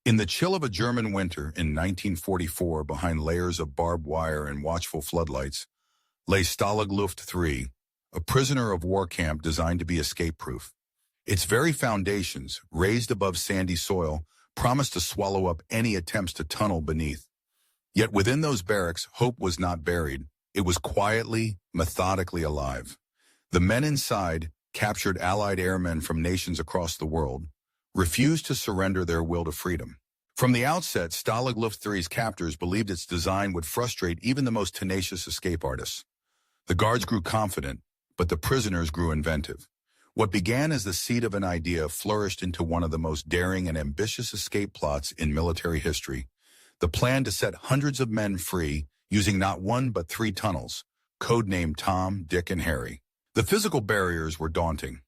In the chill of a German winter in 1944, behind layers of barbed wire and watchful floodlights, lay Stalag Luft 3, a prisoner of war camp designed to be escape-proof. Its very foundations, raised above sandy soil, promised to swallow up any attempts to tunnel beneath. Yet within those barracks, hope was not buried. It was quietly, methodically alive. The men inside, captured Allied airmen from nations across the world, refused to surrender their will to freedom. From the outset, Stalag Luft 3's captors believed its design would frustrate even the most tenacious escape artists. The guards grew confident, but the prisoners grew inventive. What began as the seed of an idea flourished into one of the most daring and ambitious escape plots in military history. The plan to set hundreds of men free using not one but 3 tunnels, codenamed Tom, Dick, and Harry. The physical barriers were daunting.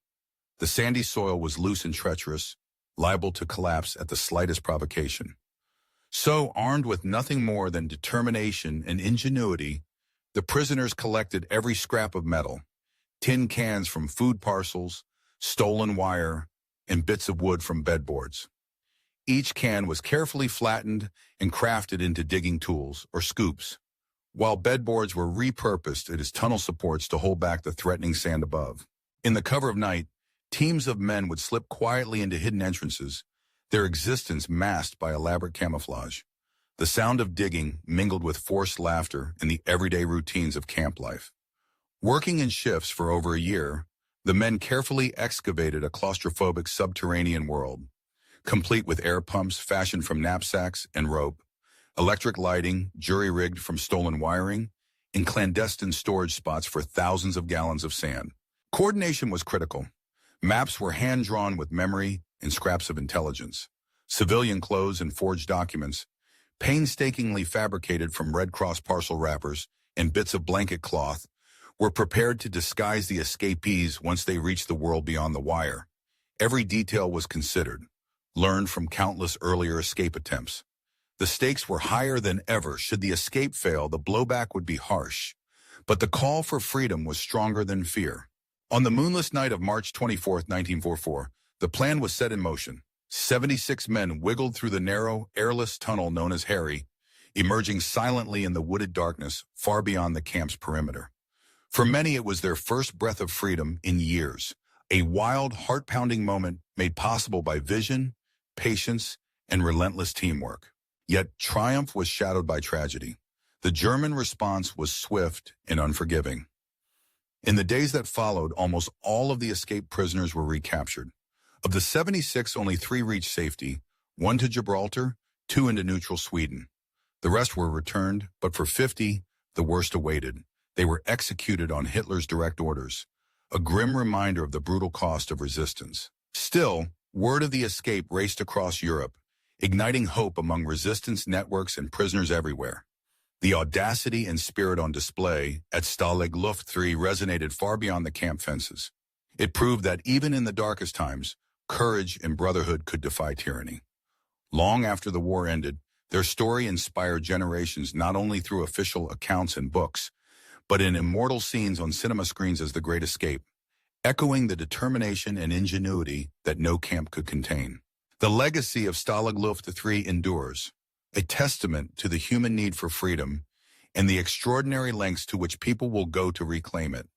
The sandy soil was loose and treacherous, liable to collapse at the slightest provocation. So, armed with nothing more than determination and ingenuity, the prisoners collected every scrap of metal, tin cans from food parcels, stolen wire, and bits of wood from bedboards. Each can was carefully flattened and crafted into digging tools, or scoops, while bedboards were repurposed as tunnel supports to hold back the threatening sand above. In the cover of night, teams of men would slip quietly into hidden entrances, their existence masked by elaborate camouflage. The sound of digging mingled with forced laughter in the everyday routines of camp life. Working in shifts for over a year, the men carefully excavated a claustrophobic subterranean world, complete with air pumps fashioned from knapsacks and rope, electric lighting jury-rigged from stolen wiring, and clandestine storage spots for thousands of gallons of sand. Coordination was critical. Maps were hand-drawn with memory and scraps of intelligence. Civilian clothes and forged documents, painstakingly fabricated from Red Cross parcel wrappers and bits of blanket cloth, were prepared to disguise the escapees once they reached the world beyond the wire. Every detail was considered, learned from countless earlier escape attempts. The stakes were higher than ever. Should the escape fail, the blowback would be harsh. But the call for freedom was stronger than fear. On the moonless night of March 24, 1944, the plan was set in motion. 76 men wiggled through the narrow, airless tunnel known as Harry, emerging silently in the wooded darkness far beyond the camp's perimeter. For many, it was their first breath of freedom in years, a wild, heart-pounding moment made possible by vision, patience, and relentless teamwork. Yet triumph was shadowed by tragedy. The German response was swift and unforgiving. In the days that followed, almost all of the escaped prisoners were recaptured. Of the 76, only 3 reached safety, 1 to Gibraltar, 2 into neutral Sweden. The rest were returned, but for 50, the worst awaited. They were executed on Hitler's direct orders, a grim reminder of the brutal cost of resistance. Still, word of the escape raced across Europe, igniting hope among resistance networks and prisoners everywhere. The audacity and spirit on display at Stalag Luft 3 resonated far beyond the camp fences. It proved that even in the darkest times, courage and brotherhood could defy tyranny. Long after the war ended, their story inspired generations not only through official accounts and books, but in immortal scenes on cinema screens as The Great Escape, echoing the determination and ingenuity that no camp could contain. The legacy of Stalag Luft 3 endures, a testament to the human need for freedom and the extraordinary lengths to which people will go to reclaim it.